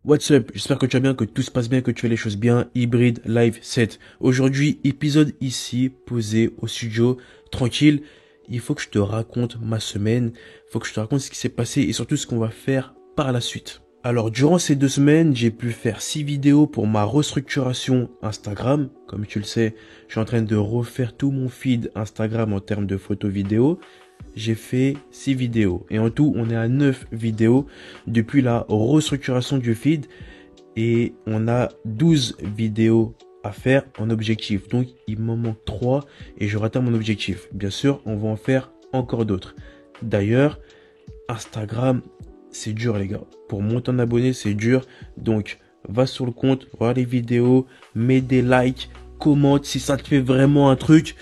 What's up? J'espère que tu vas bien, que tout se passe bien, que tu fais les choses bien. Hybrid Live 7. Aujourd'hui, épisode ici, posé au studio, tranquille. Il faut que je te raconte ma semaine. Il faut que je te raconte ce qui s'est passé et surtout ce qu'on va faire par la suite. Alors, durant ces 2 semaines, j'ai pu faire 6 vidéos pour ma restructuration Instagram. Comme tu le sais, je suis en train de refaire tout mon feed Instagram en termes de photos vidéos. J'ai fait 6 vidéos et en tout on est à 9 vidéos depuis la restructuration du feed et on a 12 vidéos à faire en objectif. Donc il m'en manque 3 et je atteins mon objectif. Bien sûr, on va en faire encore d'autres. D'ailleurs, Instagram, c'est dur les gars. Pour monter en abonnés, c'est dur. Donc va sur le compte, regarde les vidéos, mets des likes, commente si ça te fait vraiment un truc.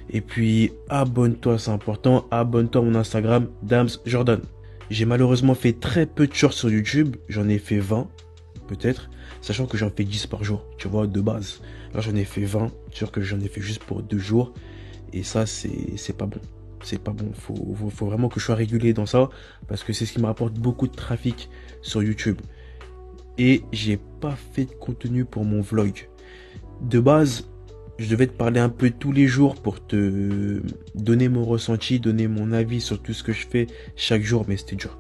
Et puis, abonne-toi, c'est important. Abonne-toi à mon Instagram, Dams Jordan. J'ai malheureusement fait très peu de shorts sur YouTube. J'en ai fait 20, peut-être. Sachant que j'en fais 10 par jour, tu vois, de base. Là, j'en ai fait 20. Sûr que j'en ai fait juste pour 2 jours. Et ça, c'est pas bon. C'est pas bon. Faut vraiment que je sois régulier dans ça. Parce que c'est ce qui me rapporte beaucoup de trafic sur YouTube. Et j'ai pas fait de contenu pour mon vlog. De base, je devais te parler un peu tous les jours pour te donner mon ressenti, donner mon avis sur tout ce que je fais chaque jour, mais c'était dur.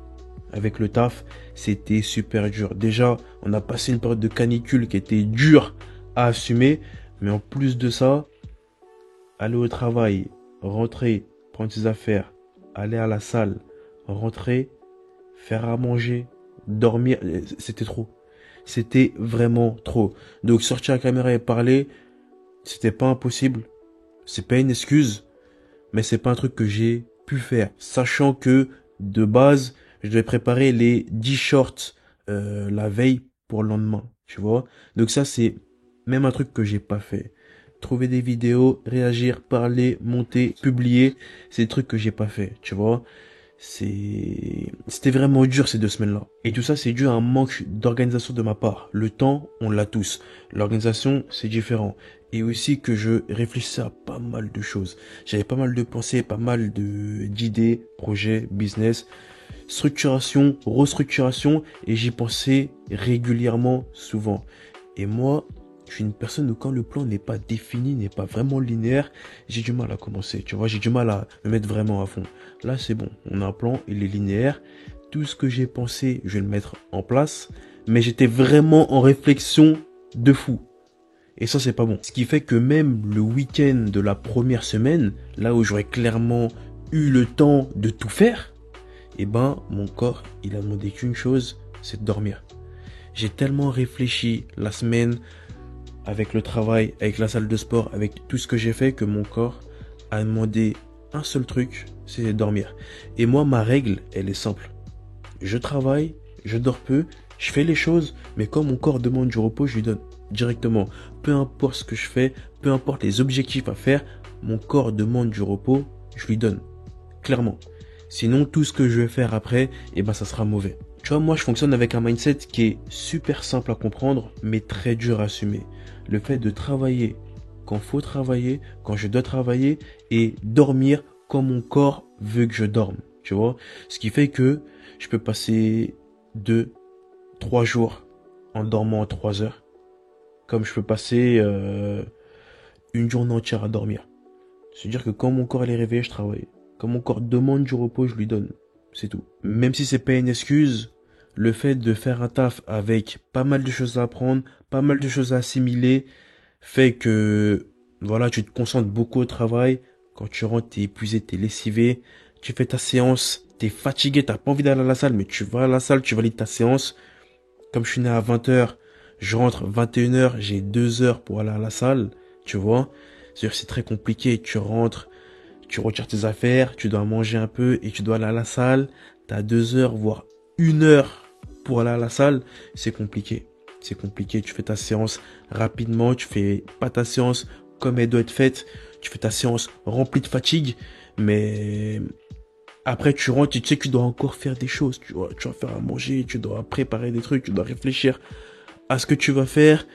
Avec le taf, c'était super dur. Déjà, on a passé une période de canicule qui était dure à assumer, mais en plus de ça, aller au travail, rentrer, prendre ses affaires, aller à la salle, rentrer, faire à manger, dormir, c'était trop. C'était vraiment trop. Donc sortir la caméra et parler, c'était pas impossible. C'est pas une excuse, mais c'est pas un truc que j'ai pu faire. Sachant que, de base, je devais préparer les 10 shorts la veille pour le lendemain, tu vois. Donc ça, c'est même un truc que j'ai pas fait. Trouver des vidéos, réagir, parler, monter, publier, c'est des trucs que j'ai pas fait, tu vois. C'était vraiment dur ces 2 semaines-là. Et tout ça, c'est dû à un manque d'organisation de ma part. Le temps, on l'a tous. L'organisation, c'est différent. Et aussi que je réfléchissais à pas mal de choses. J'avais pas mal de pensées, pas mal d'idées, projets, business, structuration, restructuration, et j'y pensais régulièrement, souvent. Et moi, je suis une personne où quand le plan n'est pas défini, n'est pas vraiment linéaire, j'ai du mal à commencer, tu vois, j'ai du mal à me mettre vraiment à fond. Là, c'est bon, on a un plan, il est linéaire. Tout ce que j'ai pensé, je vais le mettre en place, mais j'étais vraiment en réflexion de fou. Et ça, c'est pas bon. Ce qui fait que même le week-end de la première semaine, là où j'aurais clairement eu le temps de tout faire, eh ben, mon corps, il a demandé qu'une chose, c'est de dormir. J'ai tellement réfléchi la semaine avec le travail, avec la salle de sport, avec tout ce que j'ai fait que mon corps a demandé un seul truc, c'est de dormir. Et moi, ma règle, elle est simple. Je travaille, je dors peu, je fais les choses, mais quand mon corps demande du repos, je lui donne directement. Peu importe ce que je fais, peu importe les objectifs à faire, mon corps demande du repos, je lui donne. Clairement. Sinon, tout ce que je vais faire après, eh ben, ça sera mauvais. Tu vois, moi, je fonctionne avec un mindset qui est super simple à comprendre, mais très dur à assumer. Le fait de travailler quand faut travailler, quand je dois travailler, et dormir quand mon corps veut que je dorme. Tu vois? Ce qui fait que je peux passer 2, 3 jours en dormant 3 heures, comme je peux passer une journée entière à dormir. C'est-à-dire que quand mon corps est réveillé, je travaille. Quand mon corps demande du repos, je lui donne. C'est tout. Même si c'est pas une excuse, le fait de faire un taf avec pas mal de choses à apprendre, pas mal de choses à assimiler, fait que, voilà, tu te concentres beaucoup au travail. Quand tu rentres, t'es épuisé, t'es lessivé. Tu fais ta séance, t'es fatigué, t'as pas envie d'aller à la salle, mais tu vas à la salle, tu valides ta séance. Comme je suis né à 20 heures, je rentre 21 heures, j'ai 2 heures pour aller à la salle, tu vois. C'est-à-dire c'est très compliqué, tu rentres, tu retires tes affaires, tu dois manger un peu et tu dois aller à la salle. T'as 2 heures, voire 1 heure pour aller à la salle. C'est compliqué. C'est compliqué. Tu fais ta séance rapidement. Tu fais pas ta séance comme elle doit être faite. Tu fais ta séance remplie de fatigue. Mais après, tu rentres, tu sais que tu dois encore faire des choses. Tu vas faire à manger, tu dois préparer des trucs, tu dois réfléchir à ce que tu vas faire.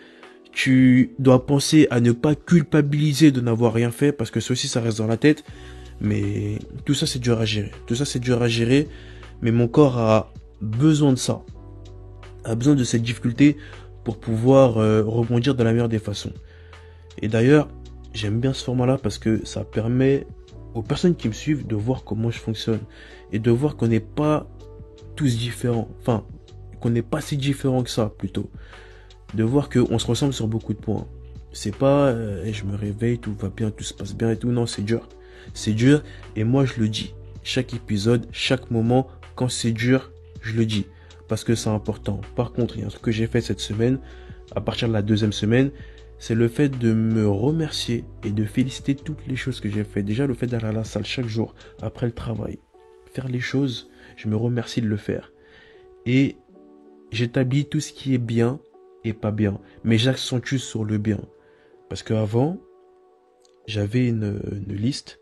Tu dois penser à ne pas culpabiliser de n'avoir rien fait parce que ceci, ça reste dans la tête. Mais tout ça, c'est dur à gérer. Tout ça, c'est dur à gérer. Mais mon corps a besoin de ça. a besoin de cette difficulté pour pouvoir rebondir de la meilleure des façons. Et d'ailleurs, j'aime bien ce format-là parce que ça permet aux personnes qui me suivent de voir comment je fonctionne et de voir qu'on n'est pas tous différents. Enfin, qu'on n'est pas si différents que ça, plutôt. De voir qu'on se ressemble sur beaucoup de points. C'est pas, je me réveille, tout va bien, tout se passe bien et tout. Non, c'est dur. C'est dur et moi je le dis. Chaque épisode, chaque moment, quand c'est dur, je le dis. Parce que c'est important. Par contre, il y a un truc que j'ai fait cette semaine, à partir de la deuxième semaine, c'est le fait de me remercier et de féliciter toutes les choses que j'ai fait. Déjà, le fait d'aller à la salle chaque jour, après le travail. Faire les choses, je me remercie de le faire. Et j'établis tout ce qui est bien et pas bien. Mais j'accentue sur le bien. Parce qu'avant, j'avais une liste.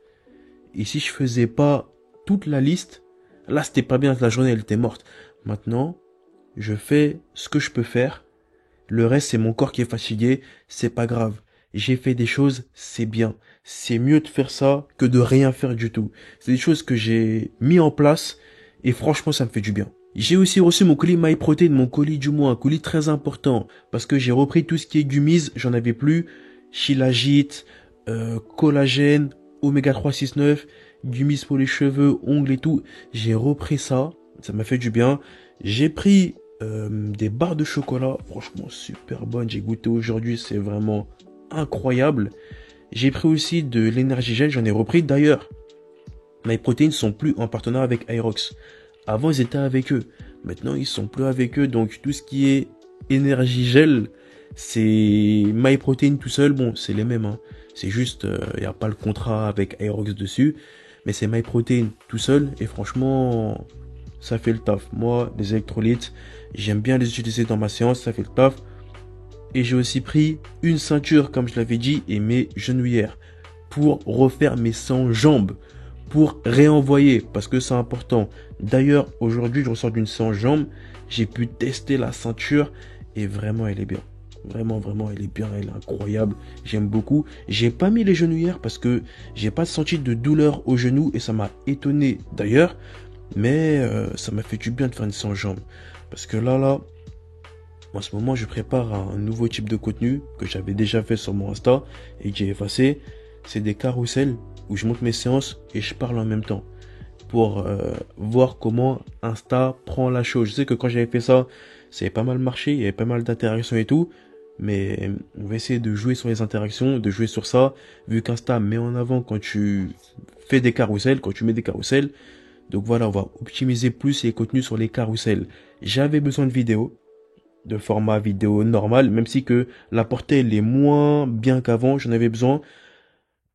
Et si je faisais pas toute la liste, là, c'était pas bien, la journée, elle était morte. Maintenant, je fais ce que je peux faire. Le reste, c'est mon corps qui est fatigué. C'est pas grave. J'ai fait des choses, c'est bien. C'est mieux de faire ça que de rien faire du tout. C'est des choses que j'ai mis en place et franchement, ça me fait du bien. J'ai aussi reçu mon colis MyProtein, mon colis du mois, un colis très important parce que j'ai repris tout ce qui est gummies, j'en avais plus. Shilajit, collagène, oméga 369, gummies pour les cheveux, ongles et tout. J'ai repris ça, ça m'a fait du bien. J'ai pris des barres de chocolat, franchement super bonnes. J'ai goûté aujourd'hui, c'est vraiment incroyable. J'ai pris aussi de l'énergie gel, j'en ai repris. D'ailleurs, MyProtein ne sont plus en partenariat avec Aerox. Avant, ils étaient avec eux. Maintenant, ils sont plus avec eux. Donc, tout ce qui est énergie gel, c'est MyProtein tout seul. Bon, c'est les mêmes. Hein. C'est juste, il n'y a pas le contrat avec Aerox dessus. Mais c'est MyProtein tout seul. Et franchement, ça fait le taf. Moi, les électrolytes, j'aime bien les utiliser dans ma séance. Ça fait le taf. Et j'ai aussi pris une ceinture, comme je l'avais dit, et mes genouillères. Pour refaire mes 100 jambes. Pour réenvoyer, parce que c'est important. D'ailleurs, aujourd'hui, je ressors d'une séance jambes. J'ai pu tester la ceinture et vraiment, elle est bien. Vraiment, elle est bien, elle est incroyable. J'aime beaucoup. J'ai pas mis les genouillères parce que j'ai pas senti de douleur au genou et ça m'a étonné d'ailleurs. Mais ça m'a fait du bien de faire une séance jambes. Parce que là, en ce moment, je prépare un nouveau type de contenu que j'avais déjà fait sur mon Insta et que j'ai effacé. C'est des carousels où je monte mes séances et je parle en même temps pour voir comment Insta prend la chose. Je sais que quand j'avais fait ça, ça avait pas mal marché, il y avait pas mal d'interactions et tout, mais on va essayer de jouer sur les interactions, de jouer sur ça, vu qu'Insta met en avant quand tu fais des carousels, quand tu mets des carousels. Donc voilà, on va optimiser plus les contenus sur les carousels. J'avais besoin de vidéos, de format vidéo normal, même si que la portée elle est moins bien qu'avant, j'en avais besoin.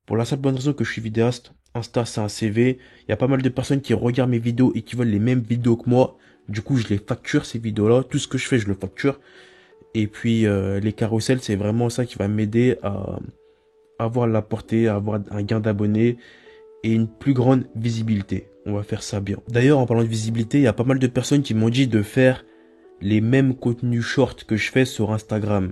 Pour la simple bonne raison que je suis vidéaste, Insta c'est un CV, il y a pas mal de personnes qui regardent mes vidéos et qui veulent les mêmes vidéos que moi. Du coup, je les facture ces vidéos-là, tout ce que je fais, je le facture. Et puis les carousels, c'est vraiment ça qui va m'aider à avoir la portée, à avoir un gain d'abonnés et une plus grande visibilité. On va faire ça bien. D'ailleurs, en parlant de visibilité, il y a pas mal de personnes qui m'ont dit de faire les mêmes contenus shorts que je fais sur Instagram.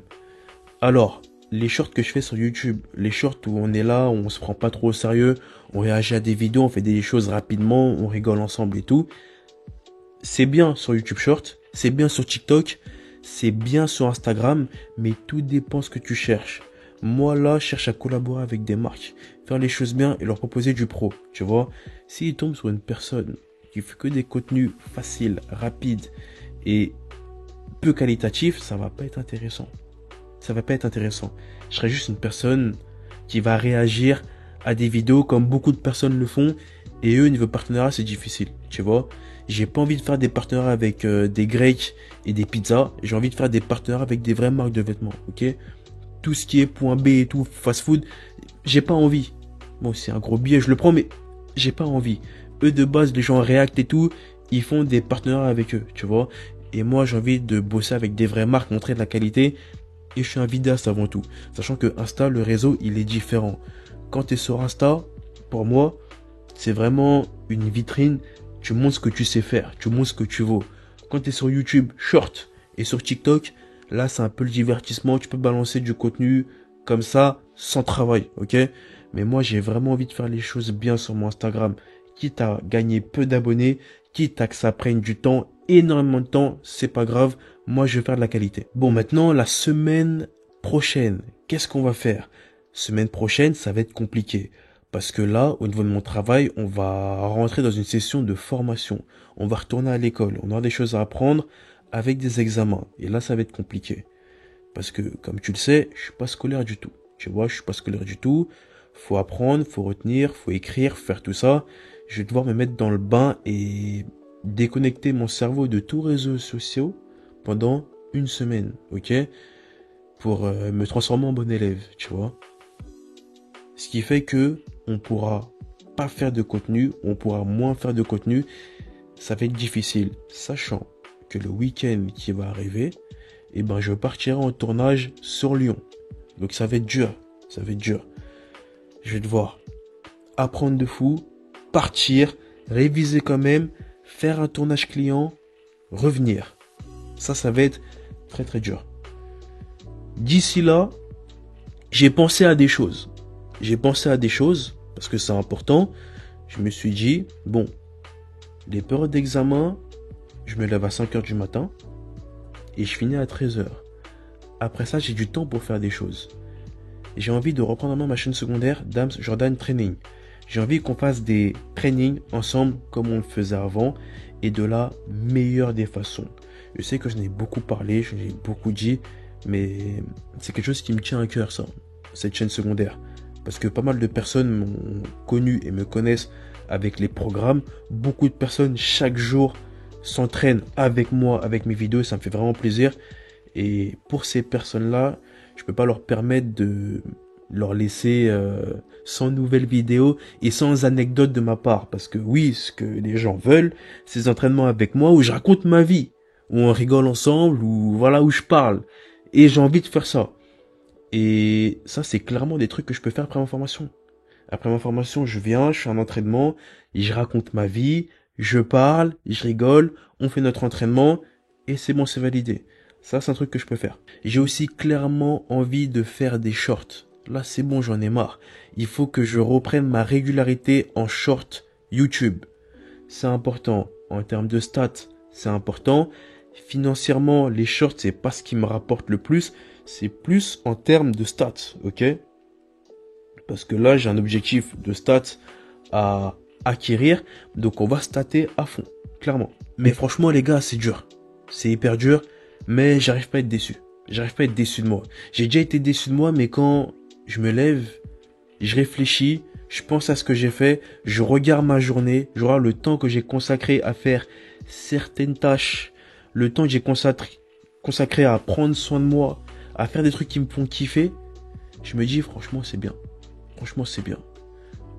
Alors, les shorts que je fais sur YouTube, les shorts où on est là, où on se prend pas trop au sérieux, on réagit à des vidéos, on fait des choses rapidement, on rigole ensemble et tout. C'est bien sur YouTube Short, c'est bien sur TikTok, c'est bien sur Instagram, mais tout dépend ce que tu cherches. Moi là, je cherche à collaborer avec des marques, faire les choses bien et leur proposer du pro, tu vois. S'ils tombent sur une personne qui fait que des contenus faciles, rapides et peu qualitatifs, ça va pas être intéressant. Ça va pas être intéressant. Je serai juste une personne qui va réagir à des vidéos comme beaucoup de personnes le font et eux, niveau partenariat, c'est difficile, tu vois. J'ai pas envie de faire des partenariats avec des Grecs et des pizzas. J'ai envie de faire des partenariats avec des vraies marques de vêtements, ok. Tout ce qui est point B et tout, fast food, j'ai pas envie. Bon, c'est un gros billet, je le prends, mais j'ai pas envie. Eux, de base, les gens React et tout, ils font des partenariats avec eux, tu vois. Et moi, j'ai envie de bosser avec des vraies marques, montrer de la qualité. Et je suis un vidéaste avant tout. Sachant que Insta, le réseau, il est différent. Quand tu es sur Insta, pour moi, c'est vraiment une vitrine. Tu montres ce que tu sais faire. Tu montres ce que tu vaux. Quand tu es sur YouTube, Short, et sur TikTok, là, c'est un peu le divertissement. Tu peux balancer du contenu comme ça, sans travail, ok? Mais moi, j'ai vraiment envie de faire les choses bien sur mon Instagram. Quitte à gagner peu d'abonnés, quitte à que ça prenne du temps énormément de temps, c'est pas grave, moi je vais faire de la qualité. Bon, maintenant, la semaine prochaine, qu'est-ce qu'on va faire? Semaine prochaine, ça va être compliqué. Parce que là, au niveau de mon travail, on va rentrer dans une session de formation. On va retourner à l'école. On aura des choses à apprendre avec des examens. Et là, ça va être compliqué. Parce que, comme tu le sais, je suis pas scolaire du tout. Tu vois, je suis pas scolaire du tout. Faut apprendre, faut retenir, faut écrire, faire tout ça. Je vais devoir me mettre dans le bain et déconnecter mon cerveau de tous réseaux sociaux pendant une semaine, ok? Pour me transformer en bon élève, tu vois? Ce qui fait que on pourra pas faire de contenu, on pourra moins faire de contenu. Ça va être difficile, sachant que le week-end qui va arriver, eh ben, je partirai en tournage sur Lyon. Donc ça va être dur, ça va être dur. Je vais devoir apprendre de fou, partir, réviser quand même, faire un tournage client, revenir. Ça va être très très dur. D'ici là, j'ai pensé à des choses. J'ai pensé à des choses, parce que c'est important. Je me suis dit, bon, les périodes d'examen, je me lève à 5 heures du matin et je finis à 13 heures. Après ça, j'ai du temps pour faire des choses. J'ai envie de reprendre en main ma chaîne secondaire Dams Jordan Training. J'ai envie qu'on fasse des trainings ensemble comme on le faisait avant et de la meilleure des façons. Je sais que je n'ai beaucoup parlé, je n'ai beaucoup dit, mais c'est quelque chose qui me tient à cœur, ça, cette chaîne secondaire. Parce que pas mal de personnes m'ont connu et me connaissent avec les programmes. Beaucoup de personnes chaque jour s'entraînent avec moi, avec mes vidéos, ça me fait vraiment plaisir. Et pour ces personnes-là, je peux pas leur permettre de leur laisser sans nouvelles vidéos et sans anecdotes de ma part. Parce que oui, ce que les gens veulent, c'est des entraînements avec moi où je raconte ma vie, où on rigole ensemble, où voilà, où je parle. Et j'ai envie de faire ça. Et ça, c'est clairement des trucs que je peux faire après ma formation. Après ma formation, je viens, je fais un entraînement, et je raconte ma vie, je parle, je rigole, on fait notre entraînement, et c'est bon, c'est validé. Ça, c'est un truc que je peux faire. J'ai aussi clairement envie de faire des shorts. Là, c'est bon, j'en ai marre. Il faut que je reprenne ma régularité en short YouTube. C'est important. En termes de stats, c'est important. Financièrement, les shorts, c'est pas ce qui me rapporte le plus. C'est plus en termes de stats, ok? Parce que là, j'ai un objectif de stats à acquérir. Donc, on va stater à fond, clairement. Mais franchement, les gars, c'est dur. C'est hyper dur. Mais j'arrive pas à être déçu. J'arrive pas à être déçu de moi. J'ai déjà été déçu de moi, mais quand je me lève, je réfléchis, je pense à ce que j'ai fait, je regarde ma journée, je regarde le temps que j'ai consacré à faire certaines tâches, le temps que j'ai consacré à prendre soin de moi, à faire des trucs qui me font kiffer, je me dis franchement c'est bien. Franchement c'est bien.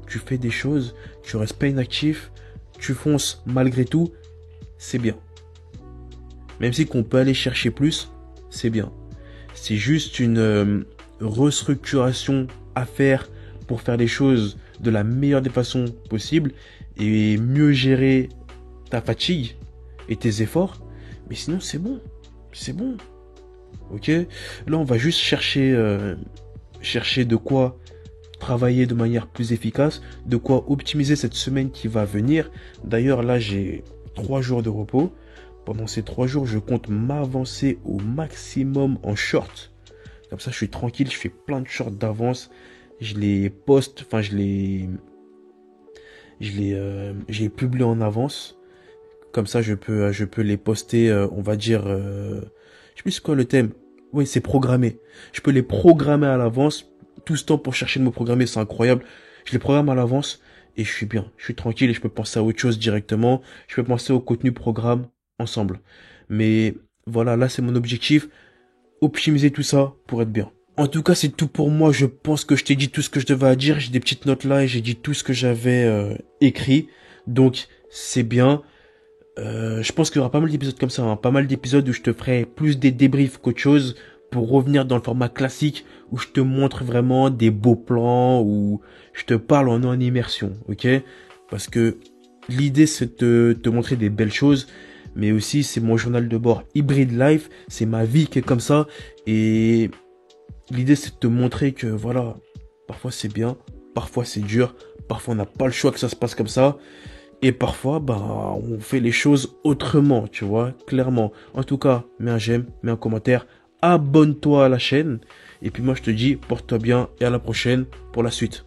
Tu fais des choses, tu restes pas inactif, tu fonces malgré tout, c'est bien. Même si qu'on peut aller chercher plus, c'est bien. C'est juste une restructuration à faire pour faire les choses de la meilleure des façons possibles et mieux gérer ta fatigue et tes efforts. Mais sinon, c'est bon. C'est bon. Ok? Là, on va juste chercher de quoi travailler de manière plus efficace, de quoi optimiser cette semaine qui va venir. D'ailleurs, là, j'ai 3 jours de repos. Pendant ces 3 jours, je compte m'avancer au maximum en short. Comme ça, je suis tranquille, je fais plein de shorts d'avance. Je les poste, enfin, je les publie en avance. Comme ça, je peux les poster, on va dire, je sais plus c'est quoi le thème. Oui, c'est programmé. Je peux les programmer à l'avance. Tout ce temps pour chercher de me programmer, c'est incroyable. Je les programme à l'avance et je suis bien. Je suis tranquille et je peux penser à autre chose directement. Je peux penser au contenu programme ensemble. Mais voilà, là c'est mon objectif. Optimiser tout ça pour être bien. En tout cas, c'est tout pour moi. Je pense que je t'ai dit tout ce que je devais à dire. J'ai des petites notes là et j'ai dit tout ce que j'avais écrit. Donc, c'est bien. Je pense qu'il y aura pas mal d'épisodes comme ça, hein. Pas mal d'épisodes où je te ferai plus des débriefs qu'autre chose pour revenir dans le format classique où je te montre vraiment des beaux plans, où je te parle en immersion, ok? Parce que l'idée c'est de te montrer des belles choses, mais aussi c'est mon journal de bord Hybrid Life, c'est ma vie qui est comme ça, et l'idée c'est de te montrer que voilà, parfois c'est bien, parfois c'est dur, parfois on n'a pas le choix que ça se passe comme ça, Et parfois, on fait les choses autrement, tu vois, clairement. En tout cas, mets un j'aime, mets un commentaire, abonne-toi à la chaîne. Et puis moi, je te dis, porte-toi bien et à la prochaine pour la suite.